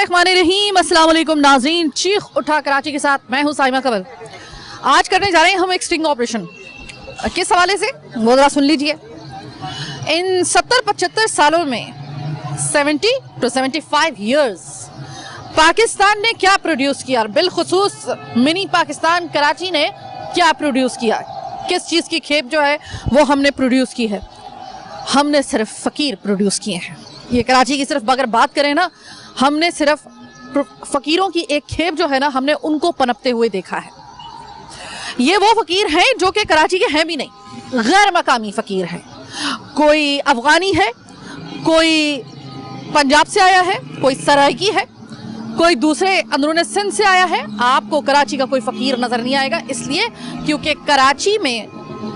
बिस्मिल्लाहिर्रहमानिर्रहीम। अस्सलाम वालेकुम नाज़रीन, चीख उठा कराची के साथ मैं हूँ साइमा कबल। आज करने जा रहे हैं हम एक स्टिंग ऑपरेशन। किस हवाले से वो जरा सुन लीजिए। इन 70-75 सालों में 70 to 75 years पाकिस्तान ने क्या प्रोड्यूस किया, बिलखुसूस मिनी पाकिस्तान कराची ने क्या प्रोड्यूस किया, किस चीज़ की खेप जो है वो हमने प्रोड्यूस की है। हमने सिर्फ फ़कीर प्रोड्यूस किए हैं। ये कराची की सिर्फ अगर बात करें ना, हमने सिर्फ फ़कीरों की एक खेप जो है ना, हमने उनको पनपते हुए देखा है। ये वो फ़कीर हैं जो कि कराची के हैं भी नहीं, गैर मकामी फ़कीर हैं। कोई अफ़गानी है, कोई पंजाब से आया है, कोई सराइकी है, कोई दूसरे अंदरूनी सिंध से आया है। आपको कराची का कोई फ़कीर नज़र नहीं आएगा, इसलिए क्योंकि कराची में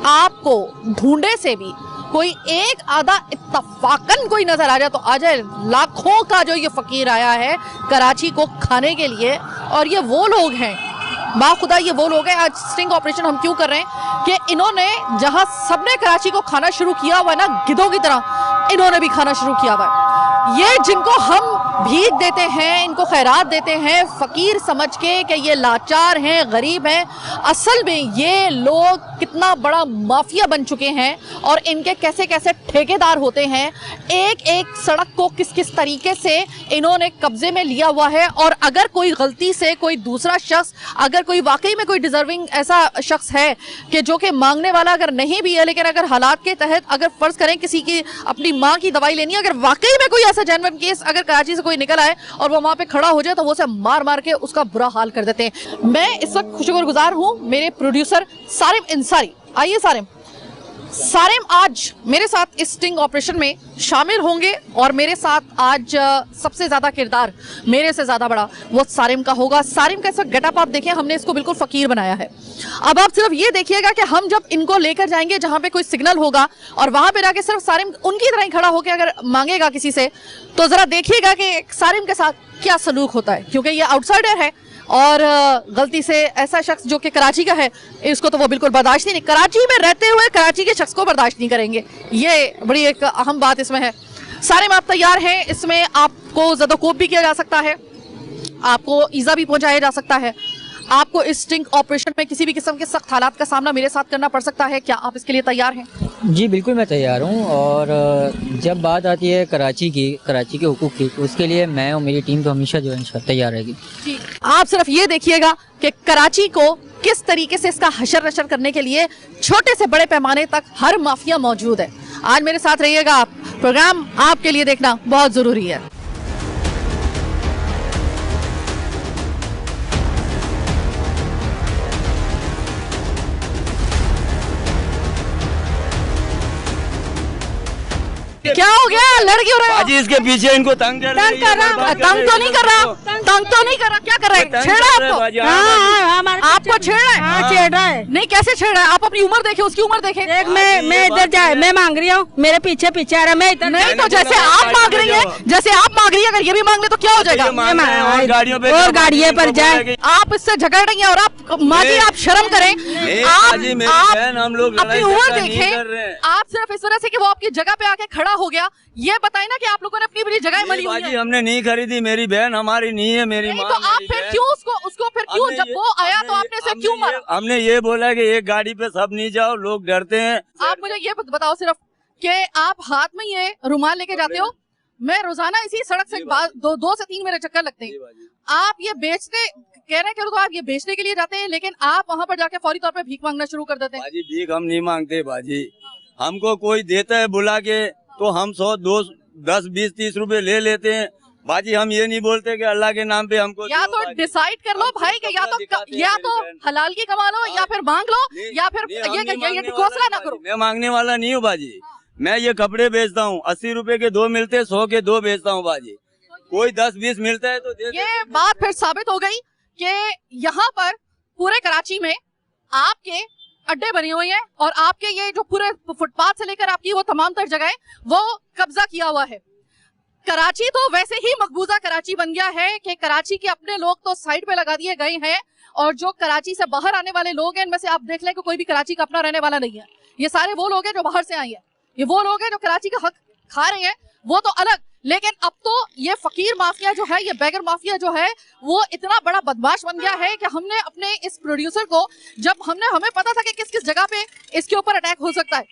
आपको ढूंढे से भी कोई एक आधा इत्तफाकन कोई नजर आ जाए तो आ जाए। लाखों का जो ये फकीर आया है कराची को खाने के लिए, और ये वो लोग हैं, बाखुदा ये वो लोग हैं। आज स्टिंग ऑपरेशन हम क्यों कर रहे हैं कि इन्होंने जहां सबने कराची को खाना शुरू किया हुआ है ना, गिद्धों की तरह इन्होंने भी खाना शुरू किया हुआ है। ये जिनको हम भीख देते हैं, इनको खैरात देते हैं फकीर समझ के कि ये लाचार हैं, गरीब हैं, असल में ये लोग कितना बड़ा माफिया बन चुके हैं और इनके कैसे कैसे ठेकेदार होते हैं। एक एक सड़क को किस किस तरीके से इन्होंने कब्जे में लिया हुआ है। और अगर कोई गलती से कोई दूसरा शख्स, अगर कोई वाकई में कोई डिजर्विंग ऐसा शख्स है कि जो कि मांगने वाला अगर नहीं भी है, लेकिन अगर हालात के तहत अगर फर्ज करें किसी की अपनी माँ की दवाई लेनी है, अगर वाकई में कोई ऐसा जेन्युइन केस अगर कराची से कोई निकल आए और वो वहां पे खड़ा हो जाए तो वो उसे मार मार के उसका बुरा हाल कर देते हैं। मैं इस वक्त शुक्रगुजार हूं मेरे प्रोड्यूसर सारिम इंसारी। आइए सारिम आज मेरे साथ इस स्टिंग ऑपरेशन में शामिल होंगे और मेरे साथ आज सबसे ज्यादा किरदार मेरे से ज्यादा बड़ा वो सारिम का होगा। सारिम का इस वक्त गेटअप आप देखें, हमने इसको बिल्कुल फकीर बनाया है। अब आप सिर्फ ये देखिएगा कि हम जब इनको लेकर जाएंगे जहां पे कोई सिग्नल होगा और वहां पे जाके सिर्फ सारिम उनकी तरह ही खड़ा होकर अगर मांगेगा किसी से, तो जरा देखिएगा कि सारिम के साथ क्या सलूक होता है, क्योंकि ये आउटसाइडर है और गलती से ऐसा शख्स जो कि कराची का है, इसको तो वो बिल्कुल बर्दाश्त ही नहीं, कराची में रहते हुए कराची के शख्स को बर्दाश्त नहीं करेंगे। ये बड़ी एक अहम बात इसमें है। सारिम आप तैयार हैं? इसमें आपको ज़दोकोप भी किया जा सकता है, आपको ईजा भी पहुंचाया जा सकता है, आपको इस स्टिंग ऑपरेशन में किसी भी किस्म के सख्त हालात का सामना मेरे साथ करना पड़ सकता है। क्या आप इसके लिए तैयार हैं? जी बिल्कुल मैं तैयार हूँ। और जब बात आती है कराची के हुकूक की, तो उसके लिए मैं और मेरी टीम तो हमेशा जो है तैयार रहेगी। आप सिर्फ ये देखिएगा कि कराची को किस तरीके से इसका हशर नशर करने के लिए छोटे से बड़े पैमाने तक हर माफिया मौजूद है। आज मेरे साथ रहिएगा आप, प्रोग्राम आपके लिए देखना बहुत जरूरी है। क्या हो गया? लड़ क्यों रहे हो? बाजी इसके पीछे इनको तंग कर रहा। तंग तो नहीं कर रहा, क्या कर रहा है? छेड़ा आपको? आपको छेड़ रहा है? नहीं, कैसे छेड़ रहा है? आप अपनी उम्र देखे, उसकी उम्र देखे। मैं इधर जाए, मैं मांग रही हूँ, मेरे पीछे आ रहा, मैं इधर नहीं। तो जैसे आप मांग रही है, अगर ये भी मांग ले तो क्या हो जाएगा? और गाड़ियों पर जाए। आप इससे झगड़ रही है और आप माजी, आप शर्म करें। हम लोग अपनी उम्र देखें। आप सिर्फ इस वजह से कि वो आपकी जगह पे आके खड़ा हो गया, ये बताए ना कि आप लोगों ने अपनी बड़ी जगह मली हुई है। हमने नहीं खरीदी, मेरी बहन हमारी नहीं है, मेरी माँ। तो आप फिर क्यों उसको फिर क्यों, जब वो आया तो आपने इसे क्यों मारा? हमने ये बोला कि एक गाड़ी पे सब नहीं जाओ, लोग डरते हैं। आप मुझे ये बताओ सिर्फ कि आप हाथ में ये रुमाल लेके जाते हो। मैं रोजाना इसी सड़क से 2 से 3 मेरे चक्कर लगते हैं। आप ये बेचने कह रहे हैं, आप ये बेचने के लिए जाते हैं, लेकिन आप वहाँ पर जाके फौरी तौर पे भीख मांगना शुरू कर देते हैं। बाजी भीख हम नहीं मांगते बाजी, हमको कोई देता है बुला के तो हम 100, 2, 10, 20, 30 रुपए ले लेते हैं। बाजी हम ये नहीं बोलते कि अल्लाह के नाम पे हमको या तो डिसाइड कर लो भाई कि या तो हलाल की कमा लो या फिर मांग लो, या फिर ये घोषणा ना करो। मैं मांगने वाला नहीं हूँ बाजी। मैं ये कपड़े बेचता हूँ, 80 रुपए के 2 मिलते, 100 के 2 बेचता हूँ बाजी। कोई 10-20 मिलता है तो दे। ये बात फिर साबित हो गई कि यहाँ पर पूरे कराची में आपके अड्डे बने हुए हैं और आपके ये जो पूरे फुटपाथ से लेकर आपकी वो तमाम तर जगह वो कब्जा किया हुआ है। कराची तो वैसे ही मकबूजा कराची बन गया है कि कराची के अपने लोग तो साइड पे लगा दिए गए हैं, और जो कराची से बाहर आने वाले लोग हैं इनमें से आप देख लें कि कोई भी कराची का अपना रहने वाला नहीं है। ये सारे वो लोग हैं जो बाहर से आए हैं, ये वो लोग हैं जो कराची का हक खा रहे हैं, वो तो अलग, लेकिन अब तो ये फकीर माफिया जो है, ये बेगर माफिया जो है, वो इतना बड़ा बदमाश बन गया है कि हमने अपने इस प्रोड्यूसर को, जब हमें पता था कि किस किस जगह पे इसके ऊपर अटैक हो सकता है,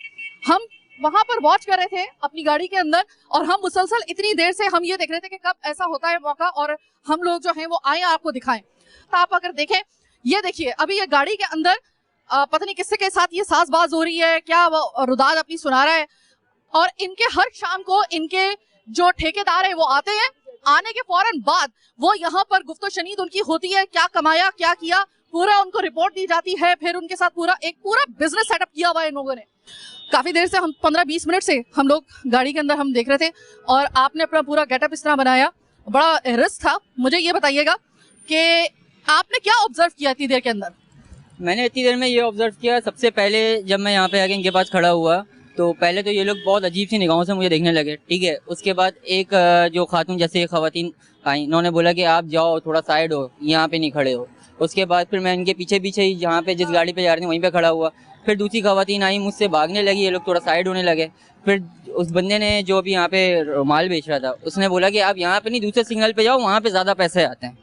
हम वहां पर वॉच कर रहे थे अपनी गाड़ी के अंदर, और हम मुसलसल इतनी देर से हम ये देख रहे थे कि कब ऐसा होता है मौका और हम लोग जो हैं वो आए आपको दिखाएं। तो आप अगर देखें, ये देखिए अभी ये गाड़ी के अंदर पता नहीं किससे के साथ ये साजबाज हो रही है, क्या वो रुदाद अपनी सुना रहा है। और इनके हर शाम को इनके जो ठेकेदार है वो आते हैं, आने के फौरन बाद वो यहाँ पर गुफ्तो शनीद उनकी होती है, क्या कमाया क्या किया, पूरा उनको रिपोर्ट दी जाती है। फिर उनके साथ पूरा बिजनेस सेटअप किया हुआ है इन लोगों ने। काफी देर से, हम 15-20 मिनट से हम लोग गाड़ी के अंदर हम देख रहे थे, और आपने अपना पूरा गेटअप इस तरह बनाया, बड़ा रिस्क था। मुझे ये बताइएगा कि आपने क्या ऑब्जर्व किया इतनी देर के अंदर? मैंने इतनी देर में ये ऑब्जर्व किया, सबसे पहले जब मैं यहाँ पे आके इनके पास खड़ा हुआ तो पहले तो ये लोग बहुत अजीब सी निगाहों से मुझे देखने लगे, ठीक है। उसके बाद एक जो खातून जैसे खवातीन आई, इन्होंने बोला कि आप जाओ थोड़ा साइड हो, यहाँ पे नहीं खड़े हो। उसके बाद फिर मैं इनके पीछे पीछे ही जहाँ पे जिस गाड़ी पे जा रही थी वहीं पे खड़ा हुआ। फिर दूसरी खवातीन आई, मुझसे भागने लगी, ये लोग थोड़ा साइड होने लगे। फिर उस बंदे ने जो अभी यहाँ पे माल बेच रहा था, उसने बोला कि आप यहाँ पे नहीं दूसरे सिग्नल पे जाओ, वहाँ पे ज़्यादा पैसे आते हैं।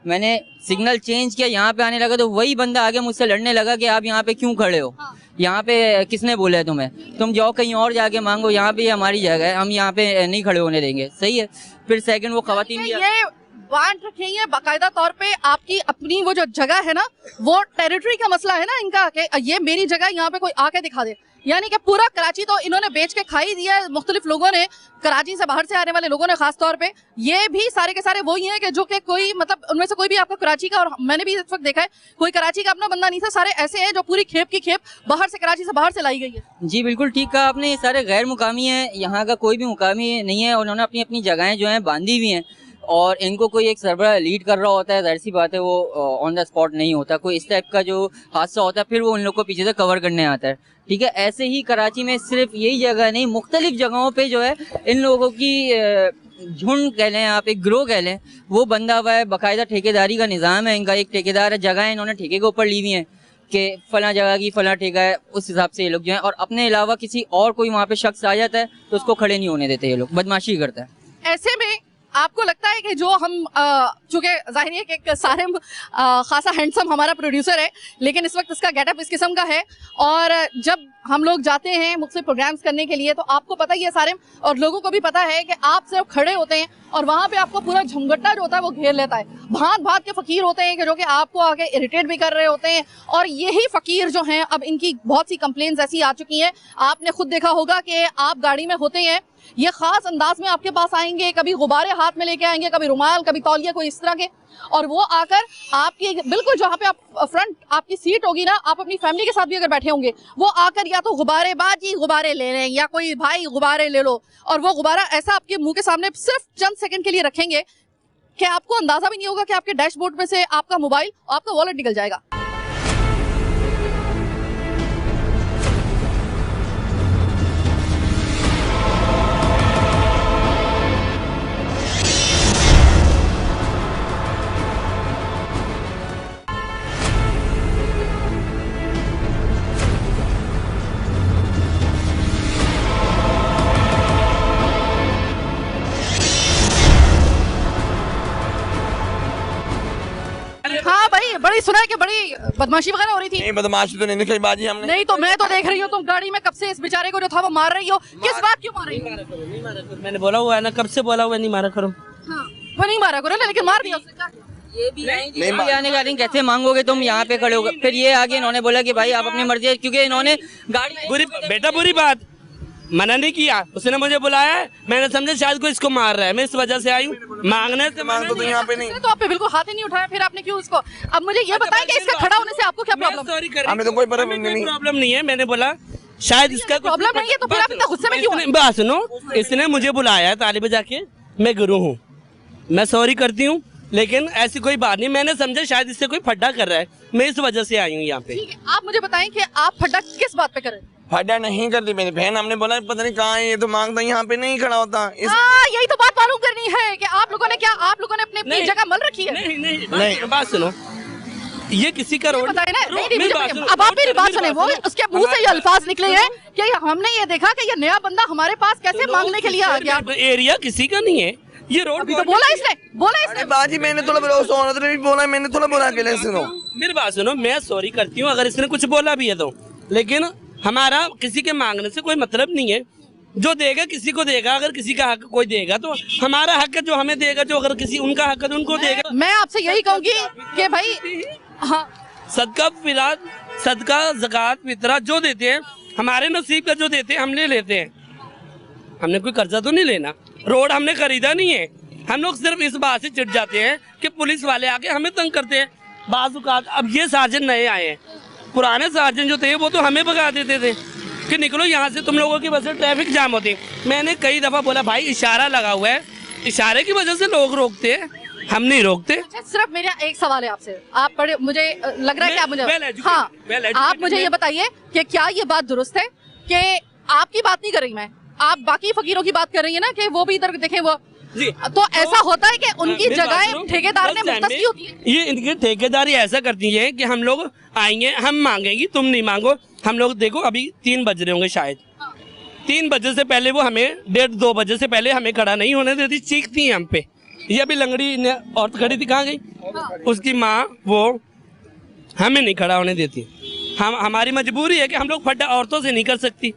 मैंने सिग्नल चेंज किया, यहाँ पे आने लगा तो वही बंदा आगे मुझसे लड़ने लगा कि आप यहाँ पे क्यों खड़े हो, यहाँ पे किसने बोला है तुम्हें, तुम जाओ कहीं और जाके मांगो, यहाँ पे हमारी जगह है, हम यहाँ पे नहीं खड़े होने देंगे। सही है। फिर सेकंड वो खवातीन ये बांट रखी है बाकायदा तौर पे, आपकी अपनी वो जो जगह है ना, वो टेरिटरी का मसला है ना इनका, कि ये मेरी जगह, यहाँ पे कोई आके दिखा दे। यानी कि पूरा कराची तो इन्होंने बेच के खा ही दिया है। मुख्तलिफ लोगों ने, कराची से बाहर से आने वाले लोगों ने खास तौर पे, ये भी सारे के सारे वही हैं कि जो कि कोई, मतलब उनमें से कोई भी आपको कराची का, और मैंने भी इस वक्त देखा है, कोई कराची का अपना बंदा नहीं था। सारे ऐसे हैं जो पूरी खेप की खेप बाहर से, कराची से बाहर से लाई गई है। जी बिल्कुल ठीक कहा आपने, ये सारे गैर मुकामी हैं, यहाँ का कोई भी मुकामी नहीं है। उन्होंने अपनी अपनी जगहें जो हैं बांधी हुई हैं, और इनको कोई एक सरबराह लीड कर रहा होता है, जाहिर सी बात है वो ऑन द स्पॉट नहीं होता। कोई इस टाइप का जो हादसा होता है फिर वो उन लोग को पीछे से कवर करने आता है, ठीक है। ऐसे ही कराची में सिर्फ यही जगह नहीं, मुख्तलिफ जगहों पे जो है इन लोगों की झुंड कह लें आप, एक ग्रोह कह लें, वो बंधा हुआ है। बाकायदा ठेकेदारी का निज़ाम है इनका, एक ठेकेदार है, जगह इन्होंने ठेके के ऊपर ली हुई हैं कि फला जगह की फला ठेका है, उस हिसाब से ये लोग जो हैं, और अपने अलावा किसी और कोई वहाँ पे शख्स आ जाता है तो उसको खड़े नहीं होने देते, ये लोग बदमाशी करता है। ऐसे में आपको लगता है कि जो हम, चूंकि जाहिर है कि सारिम खासा हैंडसम हमारा प्रोड्यूसर है, लेकिन इस वक्त इसका गेटअप इस किस्म का है, और जब हम लोग जाते हैं मुख्तलिफ प्रोग्राम्स करने के लिए तो आपको पता ही है सारिम, और लोगों को भी पता है कि आप सिर्फ खड़े होते हैं और वहाँ पे आपको पूरा झुमगट्टा जो होता है वो घेर लेता है। भांत भांत के फकीर होते हैं कि जो कि आपको आके इरिटेट भी कर रहे होते हैं, और यही फकीर जो हैं, अब इनकी बहुत सी कंप्लेंट्स ऐसी आ चुकी हैं, आपने खुद देखा होगा कि आप गाड़ी में होते हैं, ये खास अंदाज में आपके पास आएंगे, कभी गुब्बारे हाथ में लेके आएंगे, कभी रुमाल, कभी तौलिया, कोई इस तरह के, और वो आकर आपकी बिल्कुल जहाँ पे आप फ्रंट आपकी सीट होगी ना, आप अपनी फैमिली के साथ भी अगर बैठे होंगे, वो आकर या तो गुब्बारे बाजी गुब्बारे ले लें, या कोई भाई गुब्बारे ले लो, और वो गुब्बारा ऐसा आपके मुंह के सामने सिर्फ चंद सेकंड के लिए रखेंगे कि आपको अंदाजा भी नहीं होगा कि आपके डैशबोर्ड में से आपका मोबाइल, आपका वॉलेट निकल जाएगा। हाँ भाई, बड़ी सुना है कि बड़ी बदमाशी वगैरह हो रही थी। नहीं, बदमाशी तो नहीं दिखाई बाजी हमने। नहीं तो मैं तो देख रही हूँ तुम गाड़ी में कब से इस बेचारे को जो था वो मार रही हो, किस बात क्यों मार रही हो? मैंने बोला हुआ है ना, कब से बोला हुआ नहीं मारा करो। हाँ, वो नहीं मारा करो, लेकिन मार दिया उसने। ये भी आने का नहीं, कैसे मांगोगे तुम, यहाँ पे खड़े हो। फिर ये आगे इन्होंने बोला कि भाई आप अपनी मर्जी है, क्योंकि इन्होंने गाड़ी बुरी बेटा बुरी बात मना नहीं किया, उसने मुझे बुलाया है, मैंने समझा शायद कोई इसको मार रहा है, मैं इस वजह से आई हूँ मांगने से। मांग तो यहाँ पे नहीं, तो आप पे बिल्कुल हाथ ही नहीं उठाया, फिर आपने क्यों उसको? अब मुझे ये बताएं कि इसका खड़ा होने से आपको क्या प्रॉब्लम? सॉरी हमें तो कोई प्रॉब्लम नहीं है, मैंने बोला शायद इसका प्रॉब्लम नहीं है, तो फिर आप इतना गुस्से में क्यों? बात सुनो, इसने मुझे बुलाया है तालिब जाके, मैं गुरु हूँ, मैं सॉरी करती हूँ, लेकिन ऐसी कोई बात नहीं, मैंने समझा शायद इससे कोई फड्डा कर रहा है, मैं इस वजह से आई हूँ यहाँ पे। आप मुझे बताएं कि आप फड्डा किस बात पे कर रहे हैं? फड्डा नहीं करती मेरी बहन, हमने बोला पता नहीं कहाँ है, ये तो मांगता यहाँ पे नहीं खड़ा होता। यही तो बात मालूम करनी है कि आप लोगों ने क्या, आप लोगों ने अपनी जगह मल रखी है? नहीं, बात सुनो, ये किसी का रोड बताए ना, नहीं, मेरी मुझे बात बताइए। सुनो, अब आप मेरी बात मेरी सुने, वो सुनो। उसके मुंह से ये अल्फाज निकले हैं कि हमने ये देखा कि ये नया बंदा हमारे पास कैसे मांगने के लिए आ गया। एरिया किसी का नहीं है, ये रोड अभी तो बोला इसने, बोला इसने। अरे बाजी मैंने थोड़ा बोला, उस औरत ने भी बोला, मैंने थोड़ा बोला अकेले सुनो। मेरी बात सुनो, मैं सॉरी करती हूँ अगर इसने कुछ बोला भी है तो, लेकिन हमारा किसी के मांगने से कोई मतलब नहीं है। जो देगा किसी को देगा, अगर किसी का हक कोई देगा तो हमारा हक है जो हमें देगा, जो अगर किसी उनका हक है तो उनको देगा। मैं आपसे यही कहूंगी कि भाई हाँ, सदका फिराद, सदका ज़कात फितरा जो देते हैं हमारे नसीब का जो देते हैं हम ले लेते हैं। हमने कोई कर्जा तो नहीं लेना, रोड हमने खरीदा नहीं है। हम लोग सिर्फ इस बात से चिढ़ जाते हैं कि पुलिस वाले आके हमें तंग करते हैं। बाज़-औक़ात अब ये सार्जन नए आए हैं, पुराने सार्जन जो थे वो तो हमें भगा देते थे कि निकलो यहाँ से, तुम लोगों की वजह से ट्रैफिक जाम होती है। मैंने कई दफ़ा बोला भाई इशारा लगा हुआ है, इशारे की वजह से लोग रोकते हैं, हम नहीं रोकते। अच्छा, सिर्फ मेरा एक सवाल है आपसे, आप बड़े मुझे लग रहा है कि आप मुझे हाँ, आप मुझे ये बताइए कि क्या ये बात दुरुस्त है कि आपकी बात नहीं कर रही मैं, आप बाकी फकीरों की बात कर रही है ना कि वो भी इधर देखें वो जी। तो ऐसा होता है कि उनकी जगह ठेकेदार ने मुख्तस की होती है। ये इनकी ठेकेदारी ऐसा करती है कि हम लोग आएंगे, हम मांगेंगे, तुम नहीं मांगो। हम लोग देखो अभी 3 बज रहे होंगे शायद, 3 बजे से पहले वो हमें 1:30-2 बजे से पहले हमें खड़ा नहीं होने देती, चीखती है हम पे। ये अभी लंगड़ी औरत खड़ी थी, कहाँ गई? उसकी माँ, वो हमें नहीं खड़ा होने देती। हमारी मजबूरी है कि हम लोग फड्डा औरतों से नहीं कर सकती।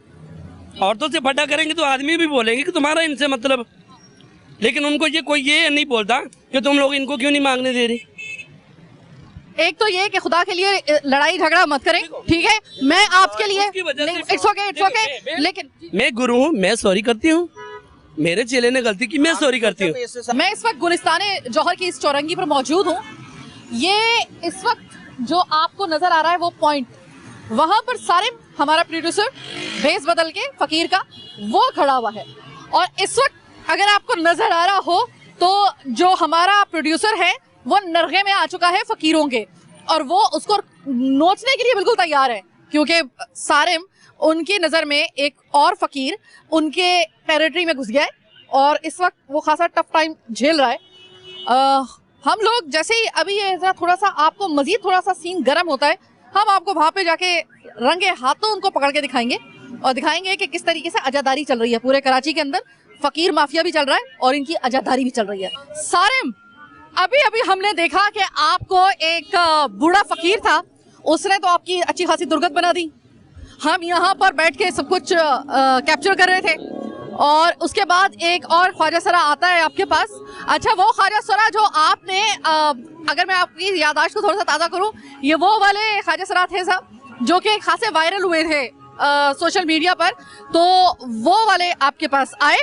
औरतों से फड्डा करेंगे तो आदमी भी बोलेंगे कि तुम्हारा इनसे मतलब, लेकिन उनको ये कोई ये नहीं बोलता कि तुम लोग इनको क्यों नहीं मांगने दे रही। एक तो ये कि खुदा के लिए लड़ाई झगड़ा मत करें, ठीक है? मैं आपके लिए इट्स ओके, लेकिन मैं गुरु हूँ, मैं सॉरी करती हूँ। मेरे चेले ने गलती की, मैं सॉरी करती हूँ। मैं इस वक्त गुलिस्ताने जौहर की इस चौरंगी पर मौजूद हूँ। ये इस वक्त जो आपको नजर आ रहा है वो पॉइंट, वहां पर सारे हमारा प्रोड्यूसर भेस बदल के फकीर का वो खड़ा हुआ है। और इस वक्त अगर आपको नजर आ रहा हो तो जो हमारा प्रोड्यूसर है वो नरगे में आ चुका है फकीरों के, और वो उसको नोचने के लिए बिल्कुल तैयार है, क्योंकि सारिम उनकी नज़र में एक और फकीर उनके टेरिटरी में घुस गया है और इस वक्त वो खासा टफ टाइम झेल रहा है। हम लोग जैसे ही अभी ये थोड़ा सा आपको मजीद थोड़ा सा सीन गर्म होता है, हम आपको वहाँ पे जाके रंगे हाथों उनको पकड़ के दिखाएंगे और दिखाएंगे कि किस तरीके से अजादारी चल रही है पूरे कराची के अंदर। फकीर माफिया भी चल रहा है और इनकी अजादारी भी चल रही है। सारिम, अभी अभी हमने देखा कि आपको एक बूढ़ा फकीर था, उसने तो आपकी अच्छी खासी दुर्गत बना दी। हम यहाँ पर बैठ के सब कुछ कैप्चर कर रहे थे और उसके बाद एक और ख्वाजा सरा आता है आपके पास। अच्छा, वो ख्वाजा सरा जो आपने अगर मैं आपकी याददाश्त को थोड़ा सा ताज़ा करूँ, ये वो वाले ख्वाजा सरा थे साहब जो कि खासे वायरल हुए थे सोशल मीडिया पर, तो वो वाले आपके पास आए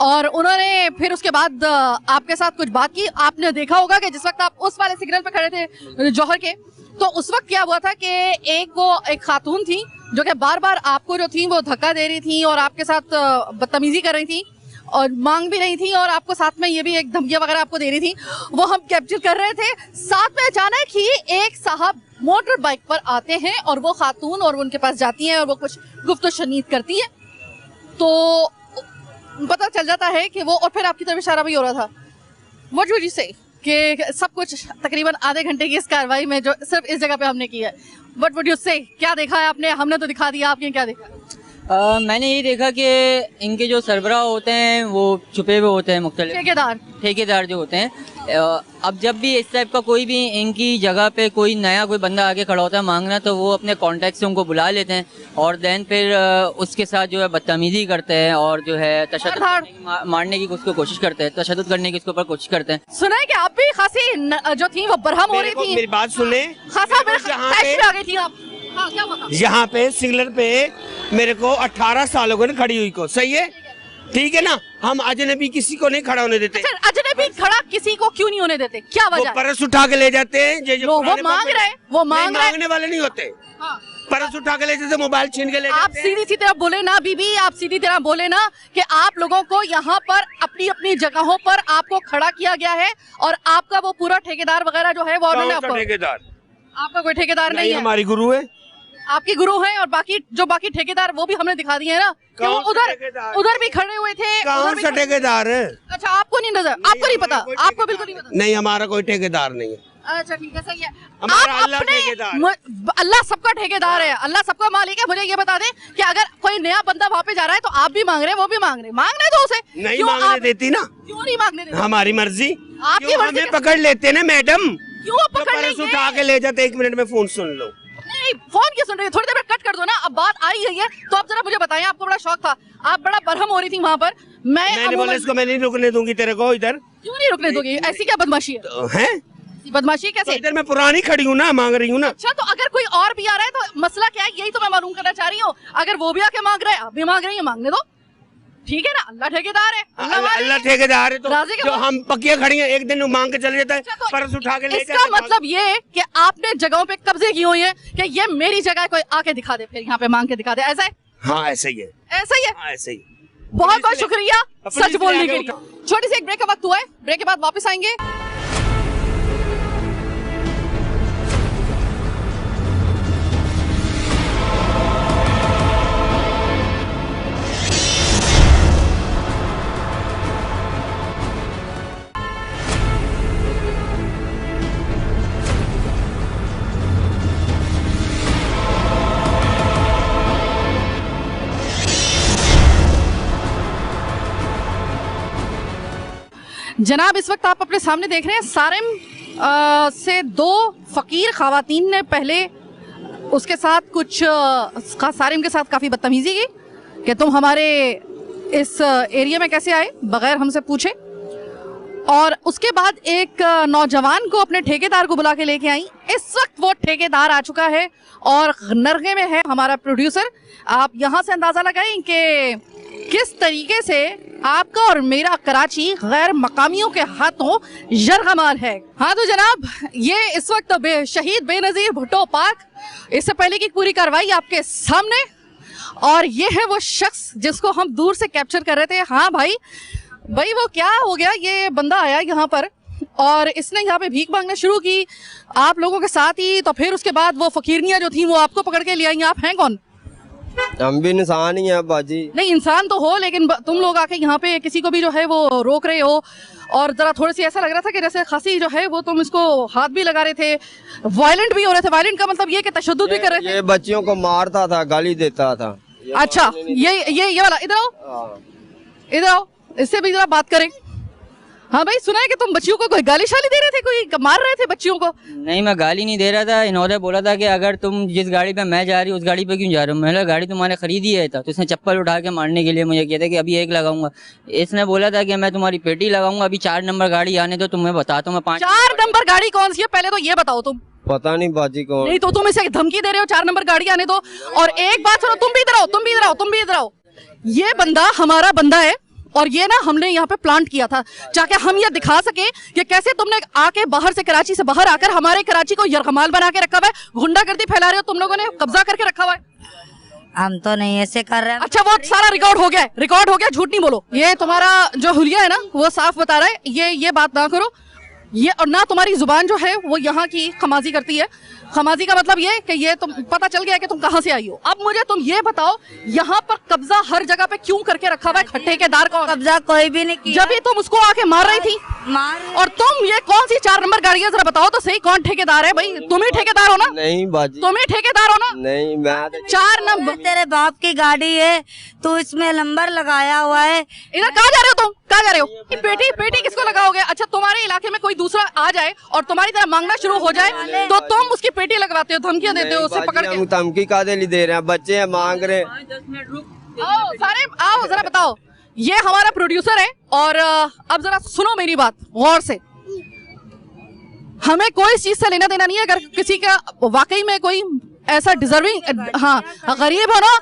और उन्होंने फिर उसके बाद आपके साथ कुछ बात की। आपने देखा होगा कि जिस वक्त आप उस वाले सिग्नल पे खड़े थे जौहर के, तो उस वक्त क्या हुआ था कि एक खातून थी जो कि बार बार आपको जो थी वो धक्का दे रही थी और आपके साथ बदतमीजी कर रही थी और मांग भी रही थी और आपको साथ में ये भी एक धमकियां वगैरह आपको दे रही थी। वो हम कैप्चर कर रहे थे। साथ में अचानक ही एक साहब मोटर बाइक पर आते हैं और वो खातून और उनके पास जाती हैं और वो कुछ गुफ्तो शनीद करती है, तो पता चल जाता है कि वो, और फिर आपकी तरफ इशारा भी हो रहा था। व्हाट वुड यू से कि सब कुछ तकरीबन आधे घंटे की इस कार्रवाई में जो सिर्फ इस जगह पे हमने की है, व्हाट वुड यू से, क्या देखा है आपने? हमने तो दिखा दिया, आपने क्या देखा? मैंने ये देखा कि इनके जो सरबराह होते हैं वो छुपे हुए होते हैं, मुख्तलिफ ठेकेदार जो होते हैं। अब जब भी इस टाइप का कोई भी इनकी जगह पे कोई नया कोई बंदा आके खड़ा होता है मांगना, तो वो अपने कॉन्टेक्ट से उनको बुला लेते हैं और देन फिर उसके साथ जो है बदतमीजी करते हैं और जो है तशद्दुद मारने की उसको कोशिश करते हैं, तशद्दुद करने की उसके ऊपर कोशिश करते हैं। सुना है कि आप भी खासी जो थी वो बरहम हो रही थी। मेरी बात सुने, खासा आ गई थी आप। हाँ, क्या हुआ? यहाँ पे सिग्नल पे मेरे को 18 साल हो गए खड़ी हुई को, सही है, ठीक है ना? हम अजनबी किसी को नहीं खड़ा होने देते। अच्छा, अजनबी खड़ा किसी को क्यों नहीं होने देते, क्या वजह? परस उठा के ले जाते हैं, वो मांग रहे, वो मांगने वाले नहीं होते। हाँ। परस उठा के ले जाते, मोबाइल छीन के ले आप जाते। सीधी सी तरह बोले ना बीबी, आप सीधी तरह बोले ना कि आप लोगों को यहाँ पर अपनी अपनी जगहों पर आपको खड़ा किया गया है और आपका वो पूरा ठेकेदार वगैरह जो है वो उन्होंने आपको, ठेकेदार आपका कोई ठेकेदार नहीं है, हमारी गुरु है, आपके गुरु हैं। और बाकी ठेकेदार वो भी हमने दिखा दिए है ना कि वो उधर भी खड़े हुए थे। कौन सा ठेकेदार है? अच्छा, आपको नहीं नजर, आपको नहीं पता, आपको बिल्कुल नहीं पता? नहीं, हमारा कोई ठेकेदार नहीं है। अच्छा ठीक है, सही है। हमारा आप अल्लाह अपने- ठेकेदार। अल्लाह सबका ठेकेदार है, अल्लाह सबका मालिक है। मुझे ये बता दें कि अगर कोई नया बंदा वहाँ पे जा रहा है तो आप भी मांग रहे हैं, वो भी मांगने दो उसे। नहीं क्यों मांगने आप- देती ना, क्यों नहीं मांगने देते? हमारी मर्जी। आपकी क्यों मर्जी हमें का- पकड़ लेते ना मैडम, क्यों आप तो पकड़ पर्स लेंगे? उठा के ले जाते, 1 मिनट में फोन सुन लो। नहीं, फोन क्यों सुन रही है? थोड़ी देर में कट कर दो ना। अब बात आई गई है तो आप जरा मुझे बताएं, आपको बड़ा शौक था, आप बड़ा बरहम हो रही थी वहाँ पर। मैंने बोला इसको मैं नहीं रुकने दूंगी तेरे को इधर। क्यों नहीं रुकने दोगी? ऐसी क्या बदमाशी है? तो है ऐसी बदमाशी तो कैसे? इधर मैं पुरानी खड़ी हूँ ना, मांग रही हूँ ना। अच्छा, तो अगर कोई और भी आ रहा है तो मसला क्या है, यही तो मैं मालूम करना चाह रही हूँ। अगर वो भी आके मांग रहा है, आप भी मांग रही है, मांगने दो, ठीक है ना। अल्लाह ठेकेदार है, अल्लाह मालिक अल्लाह है। ठेकेदार है, तो राज़ी के जो बाद- हम पक्कियां खड़ी हैं, एक दिन मांग के चले जाता है, अच्छा, तो पर्स उठा के ले इसका जाता है। मतलब ये कि आपने जगहों पे कब्जे किए हुए हैं कि ये मेरी जगह है, कोई आके दिखा दे, फिर यहाँ पे मांग के दिखा दे, ऐसा है? हाँ ऐसा ही है, ऐसा ही है। हाँ ऐसा ही। बहुत बहुत शुक्रिया पुलिस सच ने बोलने आगे के लिए। छोटी सी एक ब्रेक का वक्त हुआ है, ब्रेक के बाद वापस आएंगे। जनाब, इस वक्त आप अपने सामने देख रहे हैं सारिम से दो फकीर खवातीन ने पहले उसके साथ कुछ सारिम के साथ काफ़ी बदतमीजी की कि तुम हमारे इस एरिया में कैसे आए बगैर हमसे पूछे, और उसके बाद एक नौजवान को, अपने ठेकेदार को बुला के लेके आई। इस वक्त वो ठेकेदार आ चुका है और नरगे में है हमारा प्रोड्यूसर। आप यहाँ से अंदाज़ा लगाएं कि किस तरीके से आपका और मेरा कराची गैर मकामियों के हाथों यरगमाल है। हाँ तो जनाब, ये इस वक्त शहीद बेनज़ीर भुट्टो पार्क, इससे पहले की पूरी कार्रवाई आपके सामने, और ये है वो शख्स जिसको हम दूर से कैप्चर कर रहे थे। हाँ भाई वो क्या हो गया, ये बंदा आया यहाँ पर और इसने यहाँ पे भीख मांगना शुरू की आप लोगों के साथ ही, तो फिर उसके बाद वो फकीरनियाँ जो थी वो आपको पकड़ के ले आई। आप हैं कौन? हम भी इंसान ही हैं बाजी। नहीं, इंसान तो हो, लेकिन तुम लोग आके यहाँ पे किसी को भी जो है वो रोक रहे हो, और जरा थोड़ी सी ऐसा लग रहा था कि जैसे खासी जो है वो तुम इसको हाथ भी लगा रहे थे, वायलेंट भी हो रहे थे। वायलेंट का मतलब ये कि तशद्दुद भी कर रहे थे। ये बच्चियों को मारता था, गाली देता था। अच्छा, ये वाला। इधर आओ, इधर आओ, इससे भी जरा बात करें। हाँ भाई, सुना है कि तुम बच्चियों को कोई गाली शाली दे रहे थे, कोई मार रहे थे बच्चियों को? नहीं, मैं गाली नहीं दे रहा था। इन्होंने बोला था कि अगर तुम जिस गाड़ी पे मैं जा रही हूँ उस गाड़ी पे क्यों जा रहे हो। मैंने गाड़ी तुम्हारे खरीदी है था, तो इसने चप्पल उठा के मारने के लिए मुझे कहता कि अभी एक लगाऊंगा। इसने बोला था कि मैं तुम्हारी पेटी लगाऊंगा, अभी 4 नंबर गाड़ी आने दो, तुम्हें बताता हूँ मैं 5। 4 नंबर गाड़ी कौन सी है पहले तो ये बताओ तुम। पता नहीं बाजी कौन। नहीं तो तुम इसे धमकी दे रहे हो 4 नंबर गाड़ी आने दो। और एक बात सुनो, तुम भी इधर आओ, तुम भी इधर आओ, तुम भी इधर आओ। ये बंदा हमारा बंदा है, और ये ना हमने यहाँ पे प्लांट किया था जाके हम ये दिखा सके कि कैसे तुमने आके बाहर से, कराची से बाहर आकर हमारे कराची को यरगमाल बना के रखा हुआ है, गुंडागर्दी फैला रहे हो तुम लोगों ने, कब्जा करके रखा हुआ है। हम तो नहीं ऐसे कर रहे हैं। अच्छा, वो सारा रिकॉर्ड हो गया है, रिकॉर्ड हो गया, झूठ नहीं बोलो। ये तुम्हारा जो हुलिया है ना वो साफ बता रहा है, ये बात ना करो ये, और ना तुम्हारी जुबान जो है वो यहाँ की खमाजी करती है। खमाजी का मतलब ये कि ये तुम, पता चल गया कि तुम कहाँ से आई हो। अब मुझे तुम ये बताओ, यहाँ पर कब्जा हर जगह पे क्यों करके रखा हुआ है? ठेकेदार कौन? कब्जा कोई भी नहीं किया। जब भी तुम उसको आके मार रही थी, और तुम ये कौन सी 4 नंबर गाड़ी है, जरा बताओ तो सही, कौन ठेकेदार है? भाई तुम ही ठेकेदार हो ना? नहीं बाजी, तुम ही ठेकेदार हो ना? नहीं मैं 4 नंबर तेरे बाप की गाड़ी है, तू इसमें नंबर लगाया हुआ है। इधर कहाँ जा रहे हो तुम? कहाँ जा रहे हो? पेटी किसको लगाओगे? अच्छा, तुम्हारे इलाके में कोई दूसरा आ जाए और तुम्हारी तरह मांगना शुरू हो जाए तो तुम उसकी पेटी लगवाते हो, धमकियां देते हो उसे पकड़ के। हम धमकी कादे लिए दे रहे हैं, बच्चे हैं मांग रहे। आओ सारे आओ, जरा बताओ। ये हमारा प्रोड्यूसर है, और अब जरा सुनो मेरी बात गौर से। हमें कोई चीज से लेना देना नहीं है। अगर किसी का वाकई में कोई ऐसा डिजर्विंग, हाँ गरीब हो ना,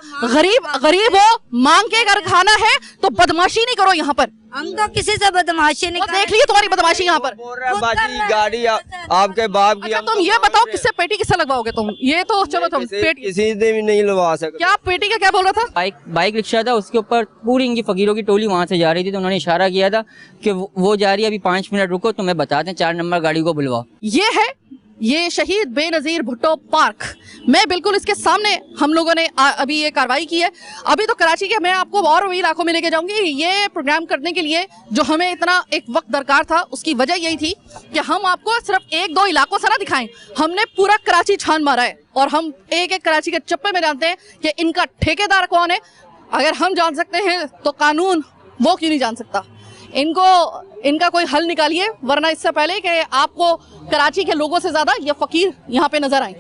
गरीब हो, मांग के अगर खाना है तो बदमाशी नहीं करो यहाँ पर। हम तो किसी से बदमाशी नहीं वो देख लिए तुम्हारी बदमाशी यहाँ पर। बोल रहे हैं बाजी गाड़ी आपके बाप की। अच्छा, तुम ये बताओ किससे पेटी किससे लगवाओगे तुम? ये तो चलो तुम पेटी, किसी से भी नहीं लगा सकते। क्या पेटी का क्या बोल रहा था? बाइक रिक्शा था, उसके ऊपर पूरी इनकी फकीरों की टोली वहाँ से जा रही थी, तो उन्होंने इशारा किया था कि वो जा रही है, अभी 5 मिनट रुको, तुम्हें बताते हैं, 4 नंबर गाड़ी को बुलवाओ। ये है ये शहीद बेनजीर भुट्टो पार्क, मैं बिल्कुल इसके सामने हम लोगों ने अभी ये कार्रवाई की है। अभी तो कराची के मैं आपको और भी इलाकों में लेके जाऊंगी। ये प्रोग्राम करने के लिए जो हमें इतना एक वक्त दरकार था, उसकी वजह यही थी कि हम आपको सिर्फ एक दो इलाकों से ना दिखाएं, हमने पूरा कराची छान मारा है और हम एक एक कराची के चप्पे में जानते हैं कि इनका ठेकेदार कौन है। अगर हम जान सकते हैं तो कानून वो क्यों नहीं जान सकता। इनका कोई हल निकालिए, वरना इससे पहले कि आपको कराची के लोगों से ज्यादा ये फकीर यहाँ पे नजर आए।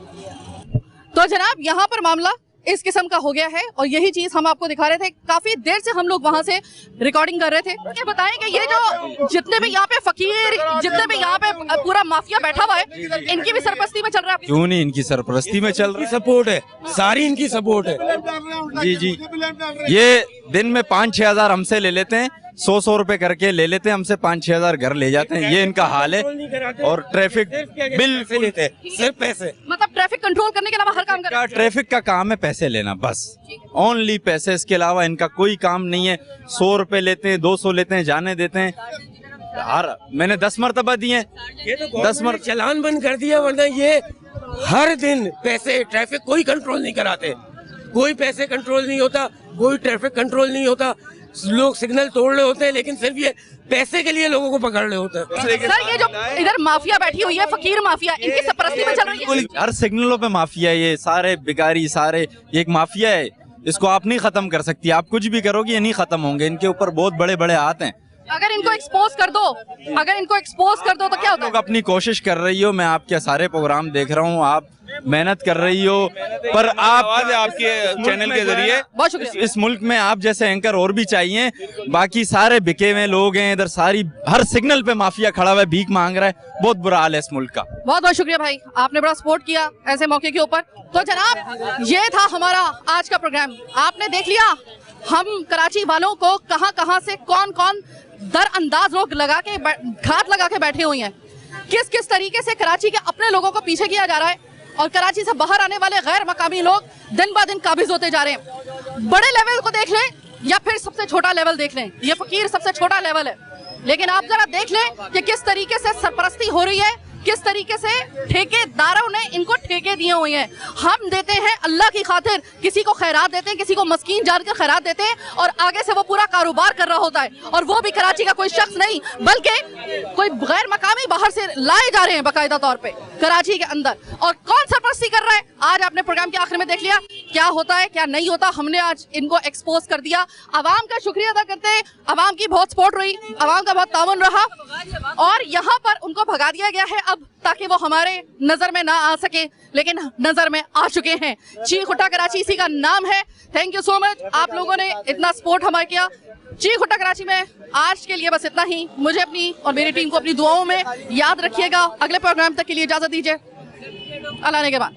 तो जनाब यहाँ पर मामला इस किस्म का हो गया है और यही चीज हम आपको दिखा रहे थे। काफी देर से हम लोग वहां से रिकॉर्डिंग कर रहे थे। ये बताएं कि ये जो जितने भी यहाँ पे फकीर, जितने भी यहाँ पे पूरा माफिया बैठा हुआ है, इनकी भी सरपरस्ती में चल रहा है? क्यों नहीं, इनकी सरपरस्ती में चल रही है, सपोर्ट है, सारी इनकी सपोर्ट है। जी जी, ये दिन में 5-6 हजार हमसे ले लेते हैं, 100 रुपए करके ले लेते हैं हमसे, 5-6 हजार घर ले जाते हैं। ये इनका हाल है। और ट्रैफिक बिल्कुल लेते हैं, सिर्फ पैसे, मतलब ट्रैफिक कंट्रोल करने के अलावा हर काम कर। ट्रैफिक का काम है पैसे लेना, बस ओनली पैसे, इसके अलावा इनका कोई काम नहीं है। 100 रुपए लेते हैं, 200 लेते हैं, जाने देते हैं। मैंने 10 मरतबा दिए, 10 मरतबा चलान बंद कर दिया, वरना ये हर दिन पैसे ट्रैफिक कोई कंट्रोल नहीं कराते, कोई पैसे कंट्रोल नहीं होता, कोई ट्रैफिक कंट्रोल नहीं होता। लोग सिग्नल तोड़ रहे होते हैं, लेकिन सिर्फ ये पैसे के लिए लोगों को पकड़ रहे होते हैं। सर ये जो इधर माफिया बैठी हुई है, फकीर माफिया, इनकी सरपरस्ती में चल रही है। हर सिग्नलों पे माफिया है, ये सारे बिगारी, सारे ये एक माफिया है। इसको आप नहीं खत्म कर सकती, आप कुछ भी करोगे ये नहीं खत्म होंगे। इनके ऊपर बहुत बड़े बड़े हाथ हैं। अगर इनको एक्सपोज कर दो, अगर इनको एक्सपोज कर दो तो क्या होता है? लोग अपनी कोशिश कर रही हो, मैं आपके सारे प्रोग्राम देख रहा हूँ, आप मेहनत कर रही हो, पर आप आपके चैनल के जरिए बहुत शुक्रिया। इस मुल्क में आप जैसे एंकर और भी चाहिए। बाकी सारे बिके हुए लोग हैं इधर, सारी हर सिग्नल पे माफिया खड़ा हुआ है, भीख मांग रहा है। बहुत बुरा हाल है इस मुल्क का। बहुत बहुत शुक्रिया भाई, आपने बड़ा सपोर्ट किया ऐसे मौके के ऊपर। तो जनाब ये था हमारा आज का प्रोग्राम, आपने देख लिया हम कराची वालों को कहां कहां से कौन कौन दरअंदाज लोग लगा के घात लगा के बैठे हुए हैं, किस किस तरीके से कराची के अपने लोगों को पीछे किया जा रहा है और कराची से बाहर आने वाले गैर मकामी लोग दिन ब दिन काबिज होते जा रहे हैं। बड़े लेवल को देख लें या फिर सबसे छोटा लेवल देख लें, ये फकीर सबसे छोटा लेवल है, लेकिन आप जरा देख लें कि किस तरीके से सरपरस्ती हो रही है, किस तरीके से ठेकेदारों ने इनको ठेके दिए हुए हैं। हम देते हैं अल्लाह की खातिर, किसी को खैरात देते हैं, किसी को मस्कीन जानकर खैरात देते हैं और आगे से वो पूरा कारोबार कर रहा होता है, और वो भी कराची का कोई शख्स नहीं बल्कि कोई गैर मकामी बाहर से लाए जा रहे हैं बाकायदा तौर पे कराची के अंदर। और कौन सरपरस्ती कर रहा है, आज आपने प्रोग्राम के आखिर में देख लिया क्या होता है क्या नहीं होता। हमने आज इनको एक्सपोज कर दिया। अवाम का शुक्रिया अदा करते हैं, अवाम की बहुत सपोर्ट रही, अवाम का बहुत ताउन रहा और यहाँ पर उनको भगा दिया गया है अब, ताकि वो हमारे नजर में ना आ सके, लेकिन नजर में आ चुके हैं। चीख उठा कराची इसी का नाम है। थैंक यू सो मच, आप लोगों ने इतना सपोर्ट हमारा किया। चीख उठा कराची में आज के लिए बस इतना ही। मुझे अपनी और मेरी टीम को अपनी दुआओं में याद रखिएगा। अगले प्रोग्राम तक के लिए इजाजत दीजिए। अल्लाह ने के बाद।